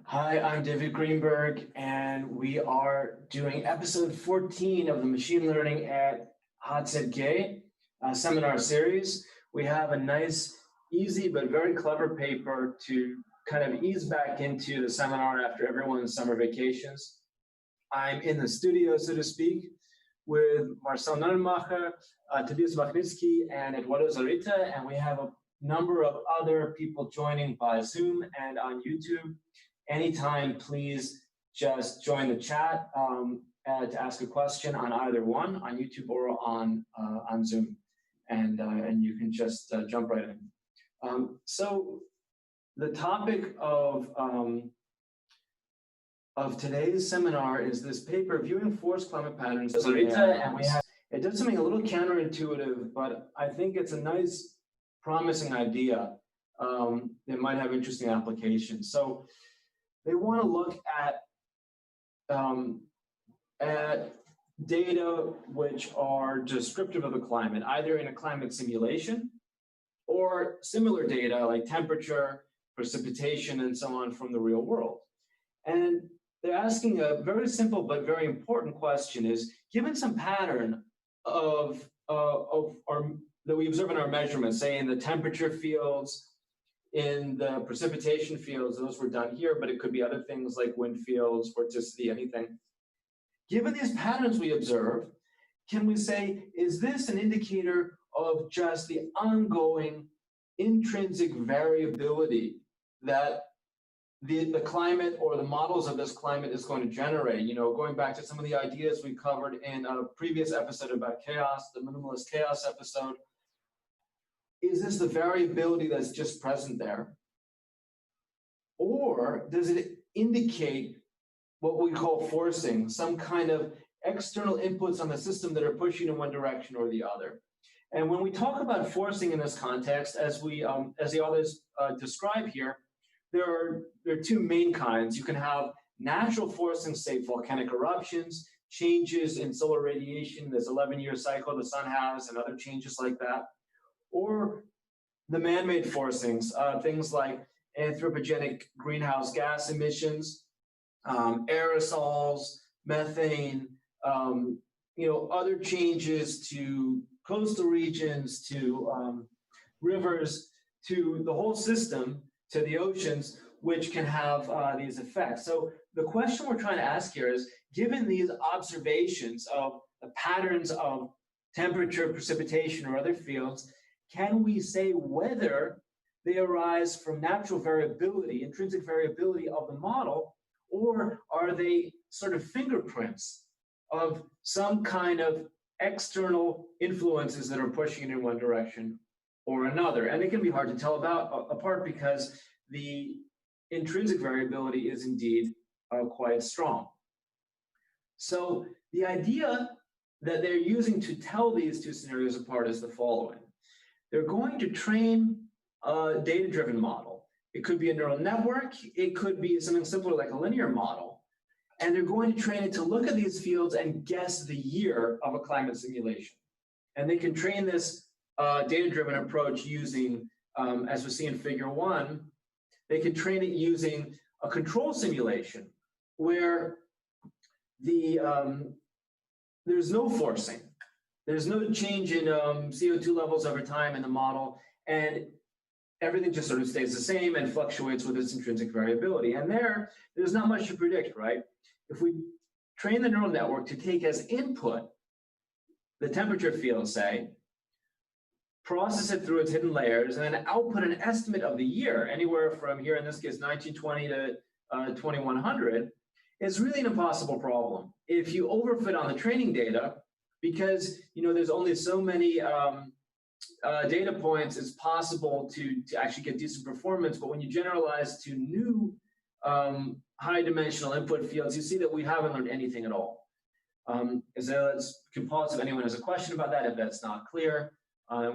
Hi, I'm David Greenberg, and we are doing episode 14 of the Machine Learning at HZG seminar series. We have a nice, easy, but very clever paper to kind of ease back into the seminar after everyone's summer vacations. I'm in the studio, so to speak, with Marcel Nonnenmacher, Tobias Machnitsky, and Eduardo Zarita, and we have a number of other people joining by Zoom and on YouTube. Anytime, please just join the chat to ask a question on either one, on YouTube or on Zoom, and you can just jump right in. So the topic of today's seminar is this paper, Viewing Forced Climate Patterns. And we have, it does something a little counterintuitive, but I think it's a nice, promising idea that might have interesting applications. So they want to look at data which are descriptive of the climate, either in a climate simulation or similar data like temperature, precipitation, and so on from the real world. And they're asking a very simple but very important question: is given some pattern of that we observe in our measurements, say in the temperature fields, in the precipitation fields, those were done here, but it could be other things like wind fields, vorticity, anything. Given these patterns we observe, can we say, is this an indicator of just the ongoing intrinsic variability that the climate or the models of this climate is going to generate? You know, going back to some of the ideas we covered in a previous episode about chaos, the minimalist chaos episode, is this the variability that's just present there? Or does it indicate what we call forcing, some kind of external inputs on the system that are pushing in one direction or the other? And when we talk about forcing in this context, as the authors describe here, there are two main kinds. You can have natural forcing, say volcanic eruptions, changes in solar radiation, this 11-year cycle the sun has, and other changes like that. Or the man-made forcings, things like anthropogenic greenhouse gas emissions, aerosols, methane, other changes to coastal regions, to rivers, to the whole system, to the oceans, which can have these effects. So the question we're trying to ask here is, given these observations of the patterns of temperature, precipitation, or other fields, can we say whether they arise from natural variability, intrinsic variability of the model, or are they sort of fingerprints of some kind of external influences that are pushing it in one direction or another? And it can be hard to tell apart because the intrinsic variability is indeed quite strong. So the idea that they're using to tell these two scenarios apart is the following. They're going to train a data-driven model. It could be a neural network. It could be something simpler like a linear model. And they're going to train it to look at these fields and guess the year of a climate simulation. And they can train this data-driven approach using, as we see in figure 1, they can train it using a control simulation where there's no forcing. There's no change in CO2 levels over time in the model, and everything just sort of stays the same and fluctuates with its intrinsic variability. And there's not much to predict, right? If we train the neural network to take as input the temperature field, say, process it through its hidden layers, and then output an estimate of the year, anywhere from here, in this case, 1920 to 2100, it's really an impossible problem. If you overfit on the training data, because there's only so many data points, it's possible to actually get decent performance. But when you generalize to new high-dimensional input fields, you see that we haven't learned anything at all. Let's pause if anyone has a question about that, if that's not clear.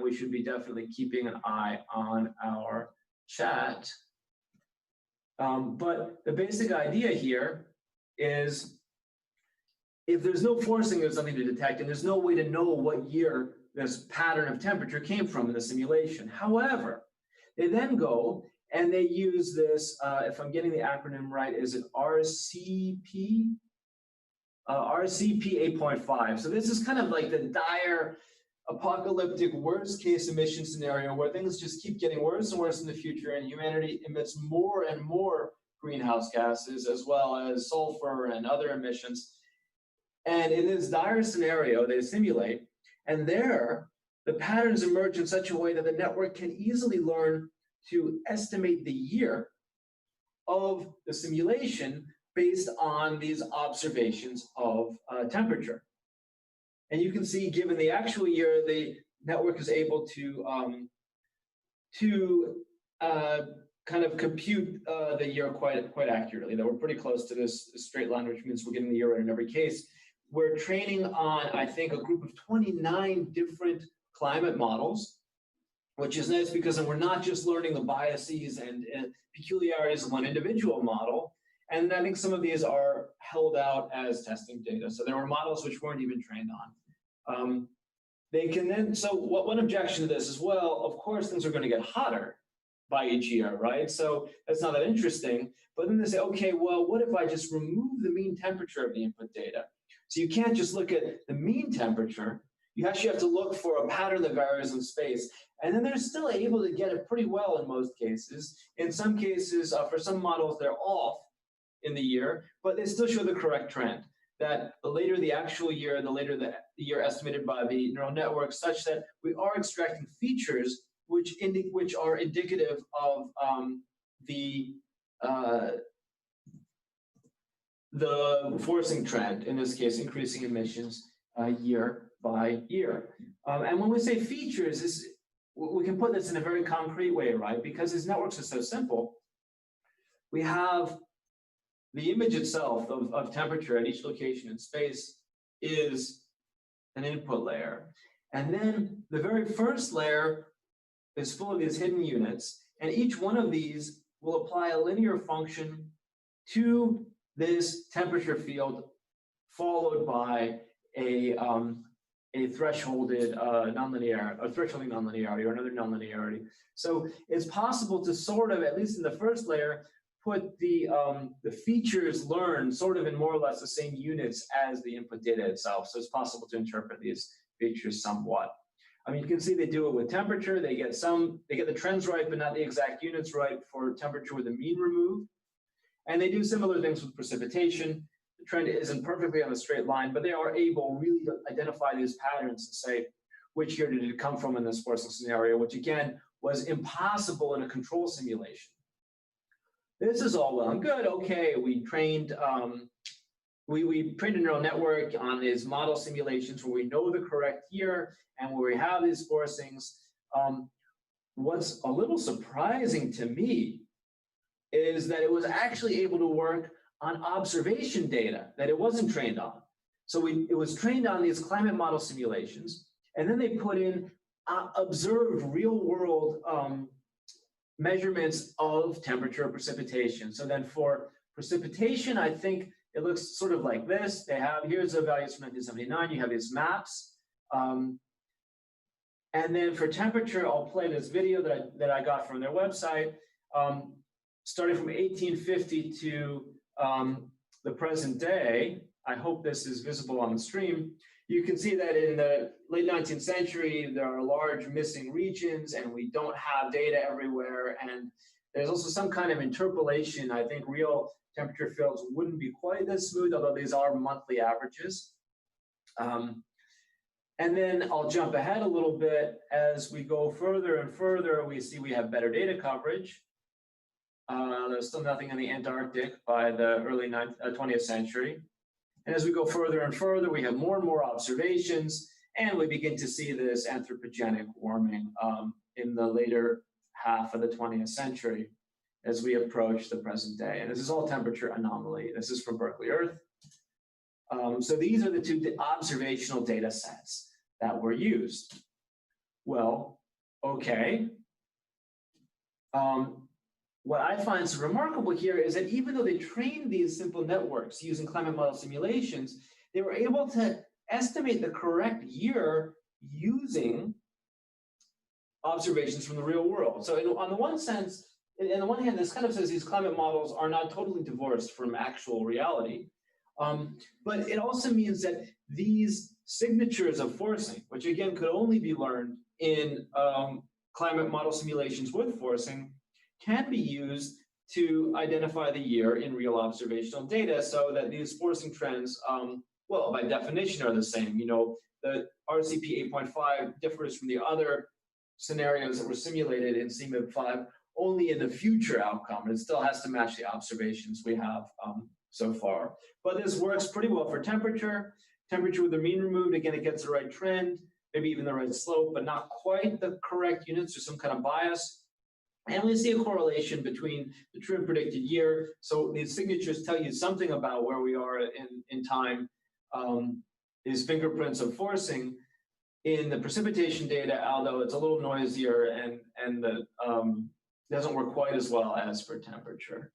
We should be definitely keeping an eye on our chat. But the basic idea here is, if there's no forcing, there's nothing to detect, and there's no way to know what year this pattern of temperature came from in the simulation. However, they then go And they use this, if I'm getting the acronym right, is it RCP? RCP 8.5. So this is kind of like the dire apocalyptic worst case emission scenario where things just keep getting worse and worse in the future, and humanity emits more and more greenhouse gases as well as sulfur and other emissions. And in this dire scenario, they simulate, and there the patterns emerge in such a way that the network can easily learn to estimate the year of the simulation based on these observations of temperature. And you can see, given the actual year, the network is able to kind of compute the year quite accurately. That we're pretty close to this straight line, which means we're getting the year right in every case. We're training on, I think, a group of 29 different climate models, which is nice because then we're not just learning the biases and peculiarities of one individual model. And I think some of these are held out as testing data. So there were models which weren't even trained on. They can then, so one objection to this is, well, of course, things are going to get hotter by each year, right? So that's not that interesting. But then they say, okay, well, what if I just remove the mean temperature of the input data? So you can't just look at the mean temperature. You actually have to look for a pattern that varies in space. And then they're still able to get it pretty well in most cases. In some cases, for some models, they're off in the year, but they still show the correct trend. That the later the actual year, the later the year estimated by the neural network, such that we are extracting features which are indicative of the forcing trend, in this case, increasing emissions year by year. And when we say features, we can put this in a very concrete way, right? Because these networks are so simple. We have the image itself of temperature at each location in space is an input layer. And then the very first layer is full of these hidden units. And each one of these will apply a linear function to this temperature field, followed by a thresholded thresholding nonlinearity, or another nonlinearity. So it's possible to sort of, at least in the first layer, put the features learned sort of in more or less the same units as the input data itself. So it's possible to interpret these features somewhat. I mean, you can see they do it with temperature. They get the trends right, but not the exact units right for temperature with the mean removed. And they do similar things with precipitation. The trend isn't perfectly on a straight line, but they are able really to identify these patterns and say, which year did it come from in this forcing scenario, which again was impossible in a control simulation. This is all well and good. Okay, we trained we trained a neural network on these model simulations where we know the correct year and where we have these forcings. What's a little surprising to me is that it was actually able to work on observation data that it wasn't trained on. So it was trained on these climate model simulations, and then they put in observed real-world measurements of temperature and precipitation. So then for precipitation, I think it looks sort of like this. They have, here's the values from 1979. You have these maps. And then for temperature, I'll play this video that I got from their website. Starting from 1850 to the present day, I hope this is visible on the stream. You can see that in the late 19th century, there are large missing regions and we don't have data everywhere. And there's also some kind of interpolation. I think real temperature fields wouldn't be quite this smooth, although these are monthly averages. And then I'll jump ahead a little bit. As we go further and further, we see we have better data coverage. There's still nothing in the Antarctic by the early 20th century. And as we go further and further, we have more and more observations, and we begin to see this anthropogenic warming in the later half of the 20th century as we approach the present day. And this is all temperature anomaly. This is from Berkeley Earth. So these are the two observational data sets that were used. Well, okay. What I find so remarkable here is that even though they trained these simple networks using climate model simulations, they were able to estimate the correct year using observations from the real world. So on the one sense, on the one hand, this kind of says these climate models are not totally divorced from actual reality. But it also means that these signatures of forcing, which again could only be learned in climate model simulations with forcing, can be used to identify the year in real observational data, so that these forcing trends, well, by definition are the same. You know, the RCP 8.5 differs from the other scenarios that were simulated in CMIP5 only in the future outcome. It still has to match the observations we have so far. But this works pretty well for temperature. Temperature with the mean removed, again, it gets the right trend, maybe even the right slope, but not quite the correct units or some kind of bias. And we see a correlation between the true and predicted year. So these signatures tell you something about where we are in time. These fingerprints of forcing in the precipitation data, although it's a little noisier and the doesn't work quite as well as for temperature.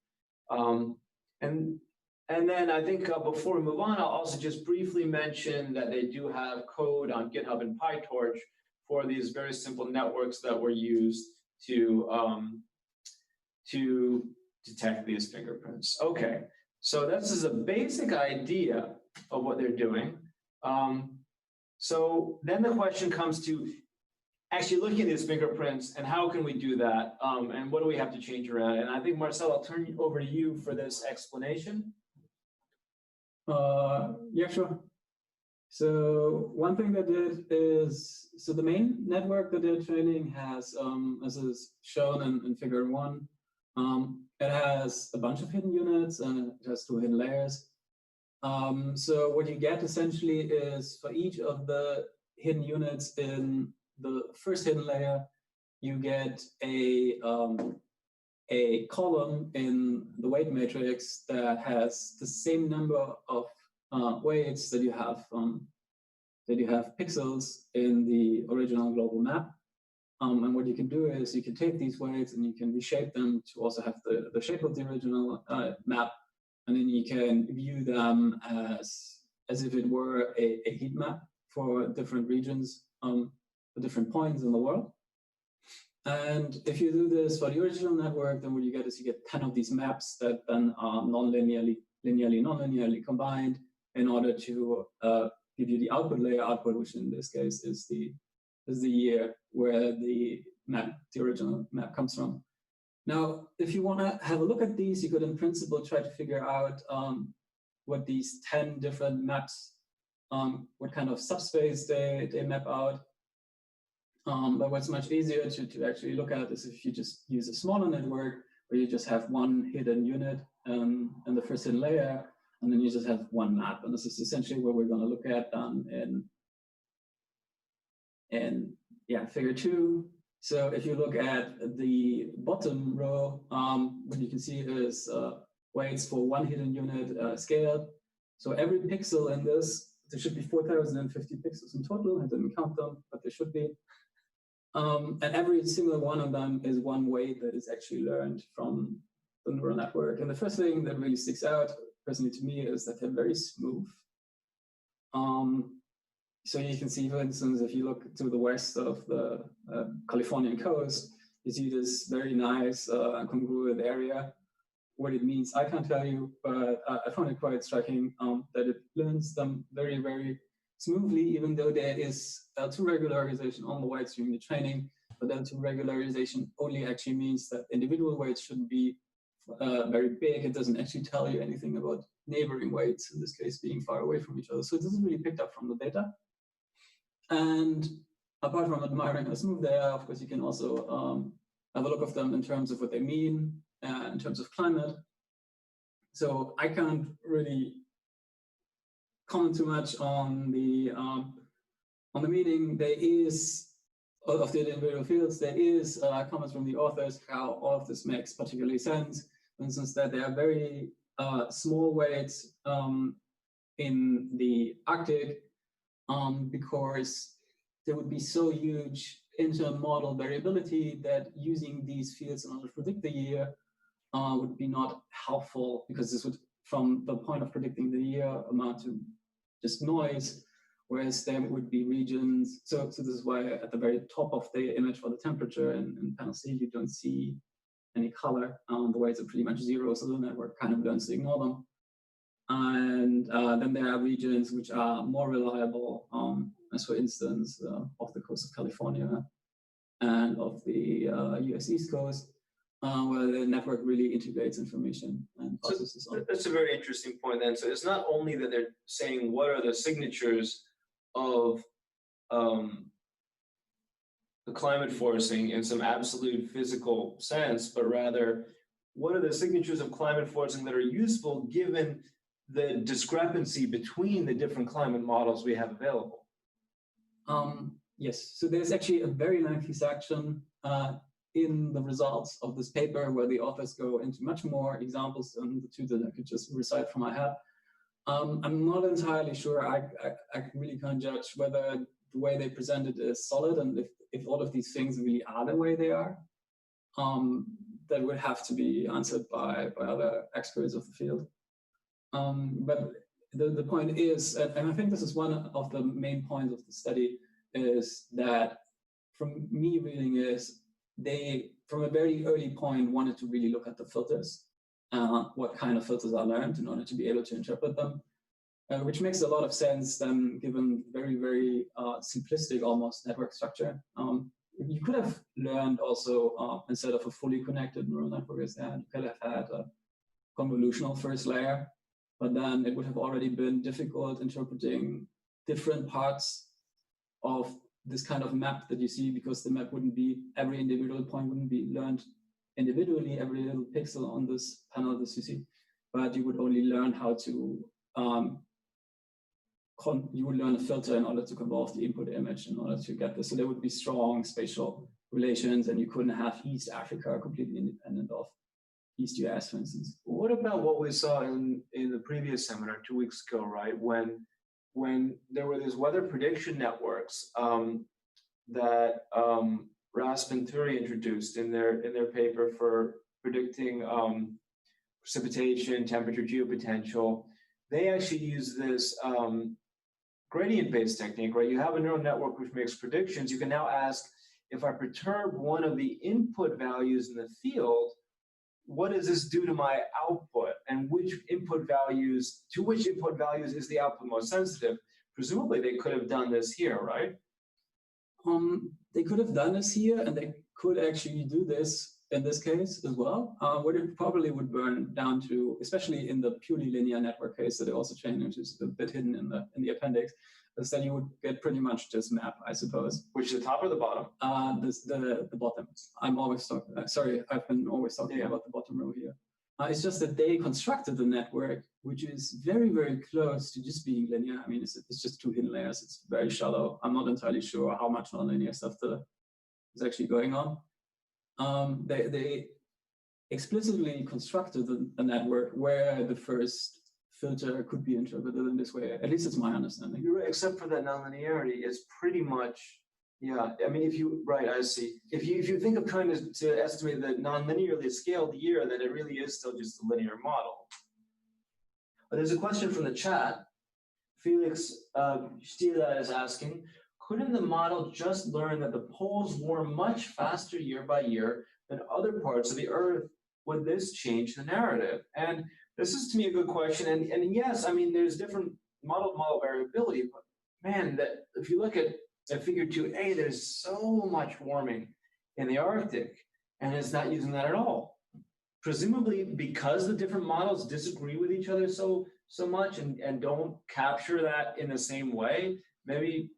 And then I think before we move on, I'll also just briefly mention that they do have code on GitHub and PyTorch for these very simple networks that were used to detect these fingerprints. Okay, so this is a basic idea of what they're doing. So then the question comes to actually looking at these fingerprints and how can we do that, and what do we have to change around? And I think, Marcel, I'll turn over to you for this explanation. Yeah, sure. So one thing they did is, so the main network that they're training has, as is shown in figure 1, it has a bunch of hidden units and it has 2 hidden layers. So what you get essentially is, for each of the hidden units in the first hidden layer, you get a column in the weight matrix that has the same number of weights that you have pixels in the original global map. And what you can do is you can take these weights and you can reshape them to also have the shape of the original map, and then you can view them as if it were a heat map for different regions, for different points in the world. And if you do this for the original network, then what you get is you get 10 of these maps that then are non-linearly combined in order to give you the output layer output, which in this case is the year where the original map comes from. Now, if you want to have a look at these, you could in principle try to figure out what these 10 different maps, what kind of subspace they map out. But what's much easier to actually look at is if you just use a smaller network where you just have one hidden unit in the first hidden layer, and then you just have one map. And this is essentially what we're going to look at in figure 2. So if you look at the bottom row, what you can see is weights for one hidden unit scaled. So every pixel in this, there should be 4,050 pixels in total. I didn't count them, but there should be. And every single one of them is one weight that is actually learned from the neural network. And the first thing that really sticks out, personally to me, is that they're very smooth. So you can see, for instance, if you look to the west of the Californian coast, you see this very nice congruent area. What it means, I can't tell you, but I found it quite striking that it learns them very, very smoothly, even though there is L2 regularization on the weights during the training. But L2 regularization only actually means that individual weights shouldn't be very big. It doesn't actually tell you anything about neighboring weights, in this case being far away from each other. So it isn't really picked up from the data. And apart from admiring how smooth they are, of course, you can also have a look at them in terms of what they mean, in terms of climate. So I can't really comment too much on the meaning. There is, of the individual fields, there is comments from the authors how all of this makes particularly sense. For instance, that there are very small weights in the Arctic because there would be so huge inter-model variability that using these fields in order to predict the year would be not helpful, because this would, from the point of predicting the year, amount to just noise, whereas there would be regions. So this is why at the very top of the image for the temperature in panel C, you don't see any color. The weights are pretty much zero, so the network kind of learns to ignore them. And then there are regions which are more reliable, as for instance, off the coast of California and of the US East Coast, where the network really integrates information and processes on. That's a very interesting point then. So it's not only that they're saying what are the signatures of the climate forcing in some absolute physical sense, but rather what are the signatures of climate forcing that are useful given the discrepancy between the different climate models we have available? Yes, so there's actually a very lengthy section in the results of this paper where the authors go into much more examples than the two that I could just recite from my head. I'm not entirely sure. I really can't judge whether the way they present it is solid, and if all of these things really are the way they are. That would have to be answered by other experts of the field. But the point is, and I think this is one of the main points of the study, is that from me reading is they, from a very early point, wanted to really look at the filters, what kind of filters are learned in order to be able to interpret them, which makes a lot of sense then given very, very simplistic almost network structure. You could have learned also, instead of a fully connected neural network as that, you could have had a convolutional first layer, but then it would have already been difficult interpreting different parts of this kind of map that you see, because the map wouldn't be, every individual point wouldn't be learned individually, every little pixel on this panel that you see, but you would only learn how to, you would learn a filter in order to convolve the input image in order to get this. So there would be strong spatial relations, and you couldn't have East Africa completely independent of East US, for instance. What about what we saw in the previous seminar 2 weeks ago, right? When there were these weather prediction networks that Rasp and Turi introduced in their paper for predicting precipitation, temperature, geopotential, they actually use this gradient-based technique, right? You have a neural network which makes predictions. You can now ask, if I perturb one of the input values in the field, what does this do to my output, and which input values is the output most sensitive? Presumably they could have done this here, right? They could have done this here, and they could actually do this in this case as well. What it probably would burn down to, especially in the purely linear network case that I also trained, which is a bit hidden in the appendix, is that you would get pretty much this map, I suppose. Which is the top or the bottom? The bottom. I'm always talking. Sorry, I've been always talking about the bottom row here. It's just that they constructed the network, which is very, very close to just being linear. I mean, it's just two hidden layers. It's very shallow. I'm not entirely sure how much nonlinear stuff is actually going on. They explicitly constructed a network where the first filter could be interpreted in this way. At least it's my understanding. You're right, except for that nonlinearity, it's pretty much, yeah. I mean, I see. If you think of trying to estimate the non-linearly scaled year, then it really is still just a linear model. But there's a question from the chat. Felix Stila is asking, couldn't the model just learn that the poles warm much faster year by year than other parts of the Earth? Would this change the narrative? And this is, to me, a good question. And yes, I mean, there's different model variability, but man, that if you look at figure 2a, there's so much warming in the Arctic, and it's not using that at all. Presumably because the different models disagree with each other so much and don't capture that in the same way, maybe.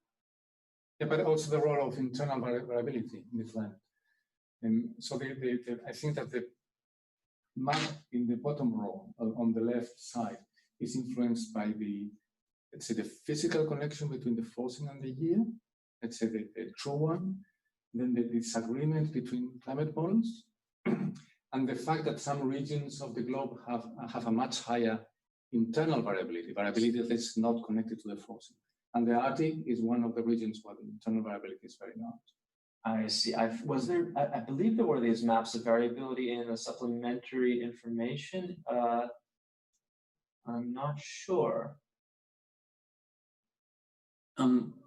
Yeah, but also the role of internal variability in the planet. And so I think that the map in the bottom row on the left side is influenced by let's say, the physical connection between the forcing and the year, let's say the true one, then the disagreement between climate models, and the fact that some regions of the globe have a much higher internal variability that is not connected to the forcing. And the Arctic is one of the regions where the internal variability is very large. I see. I believe there were these maps of variability in the supplementary information. I'm not sure.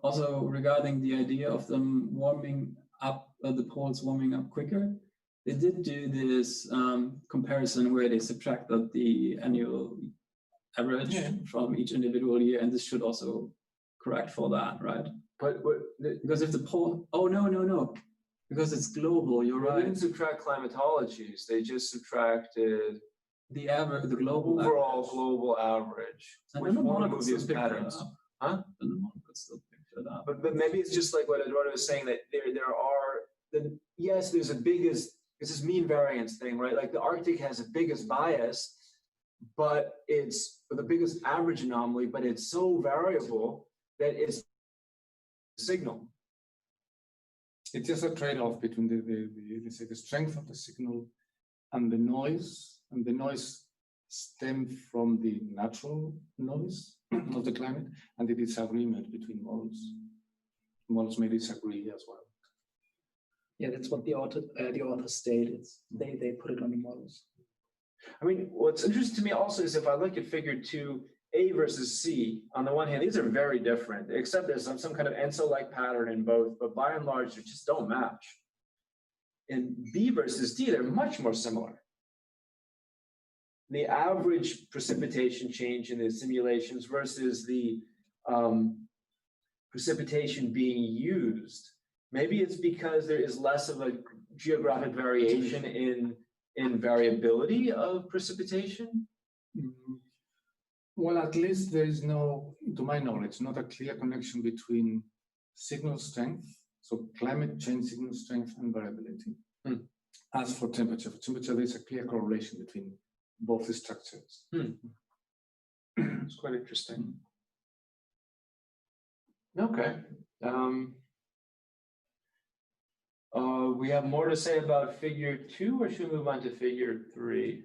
Also, regarding the idea of them warming up, the poles warming up quicker, They did do this comparison where they subtracted the annual average from each individual year, and this should also correct for that, right? But Because if the poll, oh no, because it's global. You're they right. didn't subtract climatologies. They just subtracted The average, the global overall average. global average. And Which then the one model would could be still these pick that patterns? up. Huh? And the model could still pick that up. But maybe it's just like what Eduardo was saying, that there are yes, there's a biggest, it's this mean variance thing, right? Like the Arctic has the biggest bias, but it's the biggest average anomaly, but it's so variable that it's signal. It's just a trade-off between the strength of the signal and the noise stems from the natural noise of the climate and the disagreement between models. Models may disagree as well. Yeah, that's what the author stated. They put it on the models. I mean, what's interesting to me also is if I look at figure 2A versus C, on the one hand, these are very different, except there's some kind of ENSO-like pattern in both, but by and large, they just don't match. In B versus D, they're much more similar. The average precipitation change in the simulations versus the precipitation being used. Maybe it's because there is less of a geographic variation in variability of precipitation. Well, at least there is no, to my knowledge, not a clear connection between signal strength, so climate change signal strength and variability. As for temperature, there is a clear correlation between both the structures. It's quite interesting. Okay. We have more to say about figure 2, or should we move on to figure 3?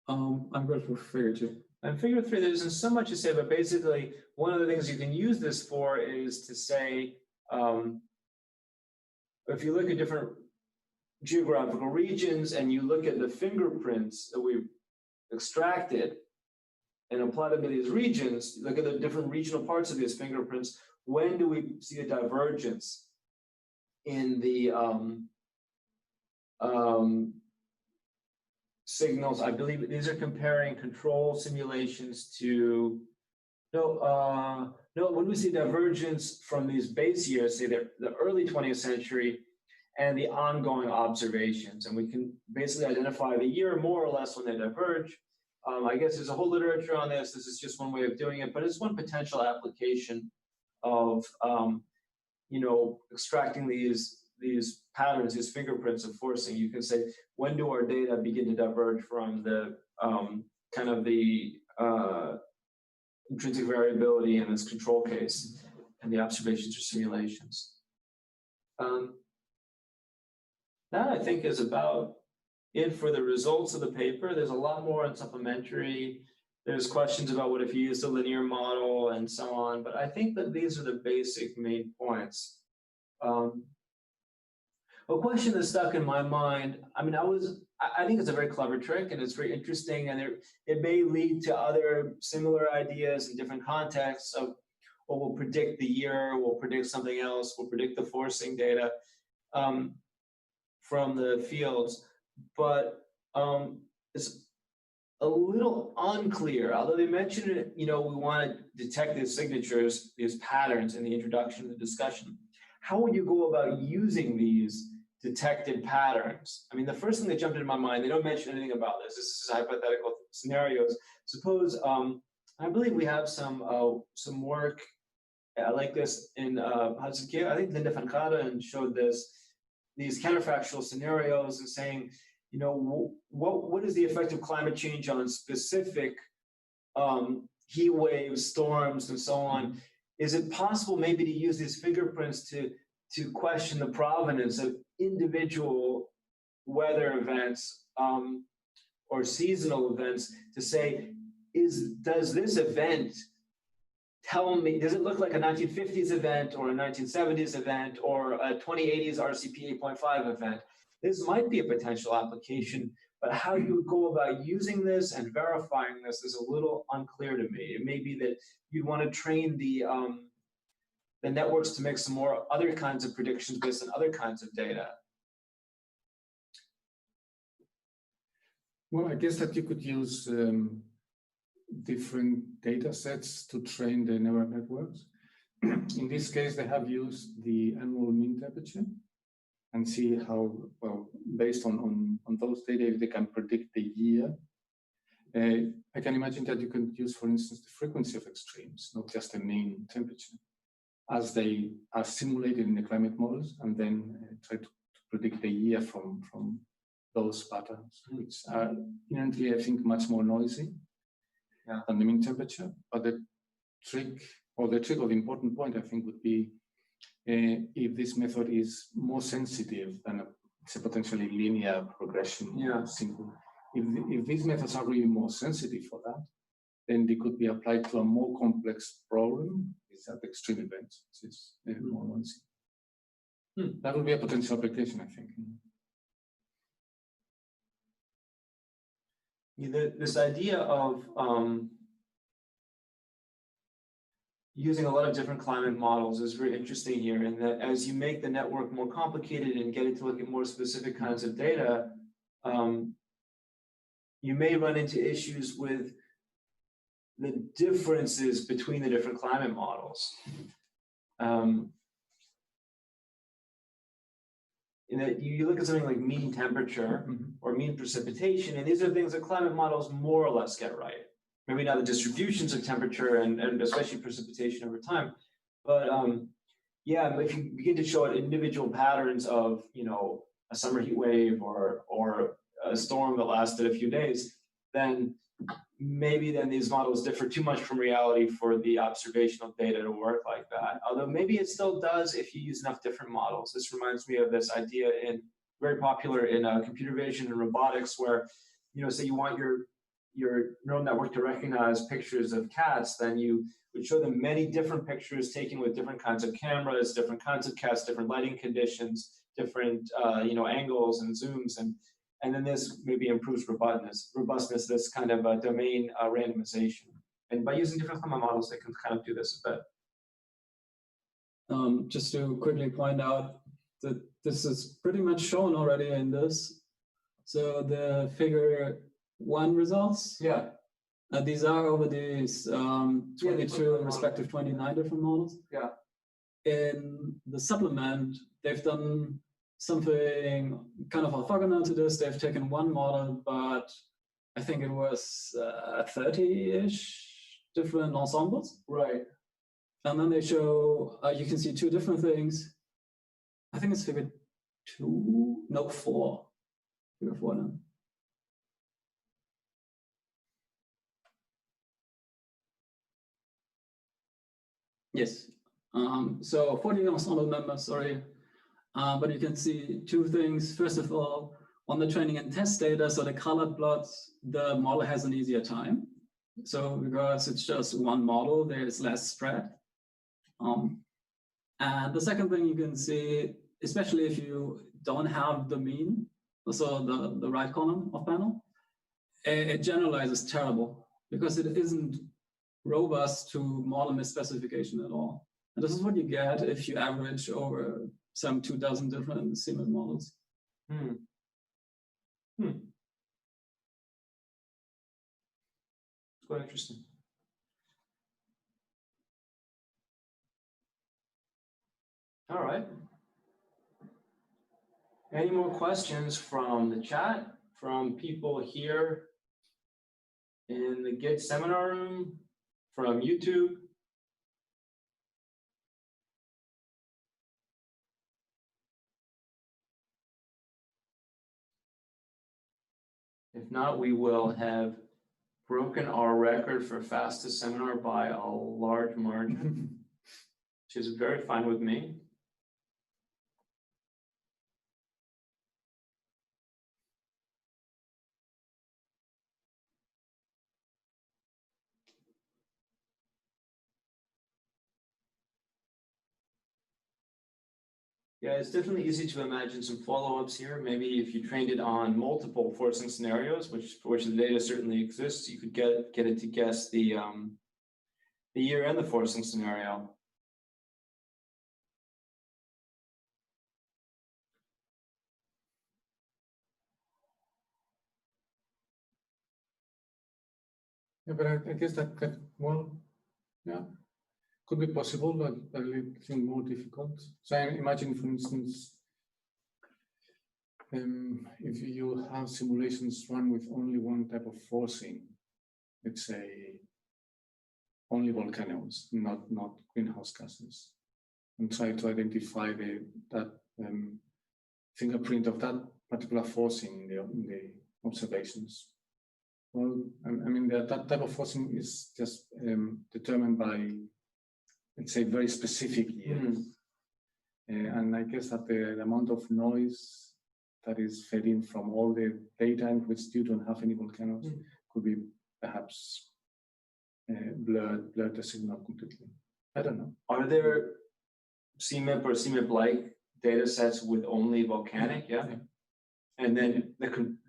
I'm good for figure 2. And figure 3, there isn't so much to say, but basically, one of the things you can use this for is to say, if you look at different geographical regions and you look at the fingerprints that we've extracted and applied them to these regions, look at the different regional parts of these fingerprints, when do we see a divergence in the signals? I believe these are comparing control simulations to, no, when we see divergence from these base years, say the early 20th century, and the ongoing observations. And we can basically identify the year more or less when they diverge. I guess there's a whole literature on this. This is just one way of doing it, but it's one potential application of extracting these patterns, these fingerprints of forcing. You can say, when do our data begin to diverge from the kind of the intrinsic variability in this control case and the observations or simulations? That, I think, is about it for the results of the paper. There's a lot more in supplementary. There's questions about what if you use a linear model and so on, but I think that these are the basic main points. A question that stuck in my mind, I mean, I think it's a very clever trick and it's very interesting, and it may lead to other similar ideas in different contexts of, well, we'll predict the year, we'll predict something else, we'll predict the forcing data from the fields, but it's a little unclear, although they mentioned it, we want to detect these signatures, these patterns in the introduction of the discussion. How would you go about using these detected patterns? I mean, the first thing that jumped into my mind, they don't mention anything about this. This is hypothetical scenarios. Suppose, I believe we have some work like this in HZG. I think Linda van Garderen showed these counterfactual scenarios and saying, what is the effect of climate change on specific heat waves, storms, and so on? Is it possible maybe to use these fingerprints to question the provenance of individual weather events or seasonal events, to say, does this event tell me, does it look like a 1950s event or a 1970s event or a 2080s RCP 8.5 event? This might be a potential application, but how you would go about using this and verifying this is a little unclear to me. It may be that you'd want to train the networks to make some more other kinds of predictions based on other kinds of data. Well, I guess that you could use different data sets to train the neural networks. In this case, they have used the annual mean temperature and see how, well, based on those data, if they can predict the year. I can imagine that you can use, for instance, the frequency of extremes, not just the mean temperature, as they are simulated in the climate models, and then try to predict the year from those patterns, which are inherently, I think, much more noisy than the mean temperature. But the trick, or the important point, I think, would be if this method is more sensitive than a potentially linear progression. Simple. If these methods are really more sensitive for that, then they could be applied to a more complex problem. Is at extreme events, which is more noisy. That would be a potential application, I think. This idea of using a lot of different climate models is very interesting here, in that as you make the network more complicated and get it to look at more specific kinds of data, you may run into issues with the differences between the different climate models. In that you look at something like mean temperature or mean precipitation, and these are things that climate models more or less get right. Maybe not the distributions of temperature and especially precipitation over time, but yeah, if you begin to show individual patterns of, a summer heat wave or a storm that lasted a few days, then maybe these models differ too much from reality for the observational data to work like that. Although maybe it still does if you use enough different models. This reminds me of this idea very popular in computer vision and robotics, where, say you want your neural network to recognize pictures of cats, then you would show them many different pictures taken with different kinds of cameras, different kinds of cats, different lighting conditions, different angles and zooms, and then this maybe improves robustness, this kind of domain randomization. And by using different climate models, they can kind of do this a bit. Just to quickly point out that this is pretty much shown already in this. So the figure 1 results. Yeah. These are over these 22 and respective 29 different models. Yeah. In the supplement, they've done something kind of orthogonal to this. They've taken one model, but I think it was 30-ish different ensembles. Right. And then they show, you can see two different things. I think it's figure 2, no, 4. Figure 4 now. Yes. So 40 ensemble members, sorry. But you can see two things. First of all, on the training and test data, so the colored plots, the model has an easier time. So because it's just one model, there's less spread. And the second thing you can see, especially if you don't have the mean, so the right column of panel, it generalizes terrible because it isn't robust to model misspecification at all. And this is what you get if you average over some 2,000 different similar models. It's quite interesting. All right. Any more questions from the chat, from people here in the Git seminar room, from YouTube? If not, we will have broken our record for fastest seminar by a large margin, which is very fine with me. Yeah, it's definitely easy to imagine some follow-ups here. Maybe if you trained it on multiple forcing scenarios, for which the data certainly exists, you could get it to guess the year and the forcing scenario. Yeah, but I guess that, well, yeah, could be possible, but a little more difficult. So I imagine, for instance, if you have simulations run with only one type of forcing, let's say only volcanoes, not greenhouse gases, and try to identify that fingerprint of that particular forcing in the observations. Well, I mean, that type of forcing is just determined by, let's say, very specific years. And I guess that the amount of noise that is fed in from all the data in which you don't have any volcanoes could be perhaps blurred the signal completely. I don't know. Are there CMIP or CMIP-like data sets with only volcanic? Yeah. And then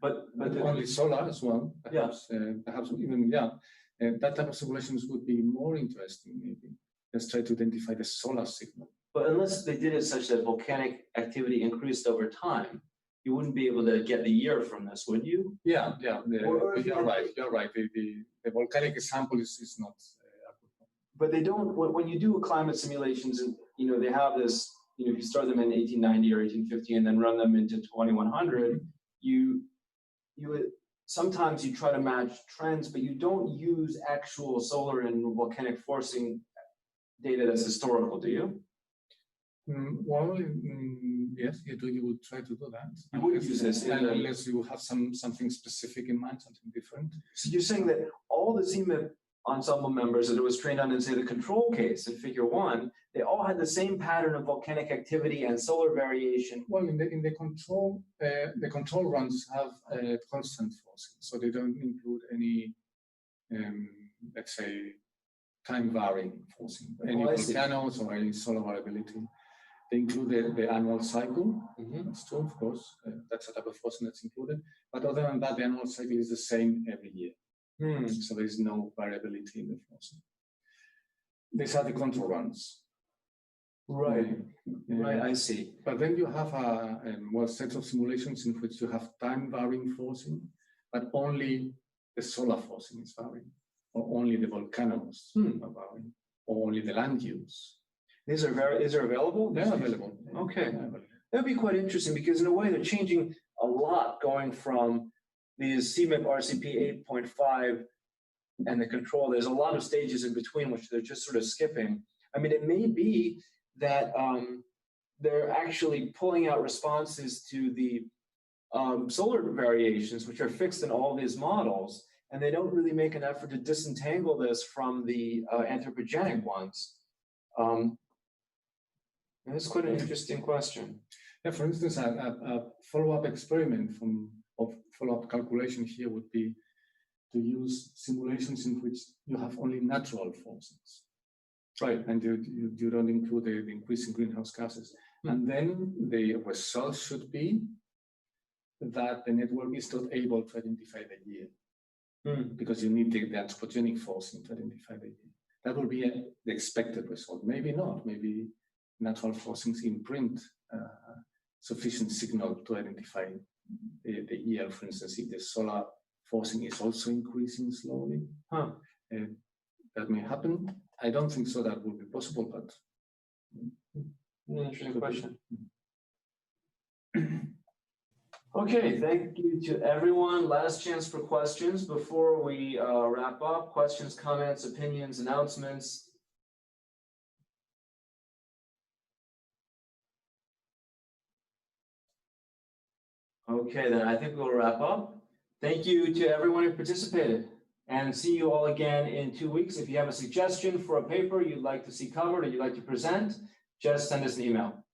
but only solar as well. Perhaps, perhaps even that type of simulations would be more interesting. Maybe let's try to identify the solar signal. But unless they did it such that volcanic activity increased over time, you wouldn't be able to get the year from this, would you? Yeah. You're right. The volcanic sample is not. But they don't. When you do climate simulations, and they have this. If you start them in 1890 or 1850 and then run them into 2100, you sometimes you try to match trends, but you don't use actual solar and volcanic forcing data that's historical, do you? Well, yes, you do. You would try to do that. You would use this unless you have something specific in mind, something different. So you're saying that all the CMIP ensemble members that it was trained on in, say, the control case in Figure 1, they all had the same pattern of volcanic activity and solar variation. Well, in the control runs have constant forcing, so they don't include any, let's say, time varying forcing, any volcanoes or any solar variability. They include the annual cycle. That's true, of course. That's a type of forcing that's included. But other than that, the annual cycle is the same every year. So there is no variability in the forcing. These are the control runs. Right. Right, I see. But then you have a set of simulations in which you have time varying forcing, but only the solar forcing is varying, or only the volcanoes are varying, or only the land use. These are available? They're available. Okay. That'd be quite interesting because in a way they're changing a lot going from these CMIP RCP 8.5 and the control. There's a lot of stages in between which they're just sort of skipping. I mean, it may be that they're actually pulling out responses to the solar variations, which are fixed in all these models, and they don't really make an effort to disentangle this from the anthropogenic ones. And that's quite an interesting question. Yeah, for instance, a follow-up experiment of follow-up calculation here would be to use simulations in which you have only natural forces. Right, and you don't include the increase in greenhouse gases. And then the result should be that the network is not able to identify the year because you need the anthropogenic forcing to identify the year. That will be the expected result. Maybe not. Maybe natural forcings imprint sufficient signal to identify the year. For instance, if the solar forcing is also increasing slowly, that may happen. I don't think so that would be possible, but interesting question. Okay, thank you to everyone. Last chance for questions before we wrap up. Questions, comments, opinions, announcements. Okay, then I think we'll wrap up. Thank you to everyone who participated. And see you all again in 2 weeks. If you have a suggestion for a paper you'd like to see covered or you'd like to present, just send us an email.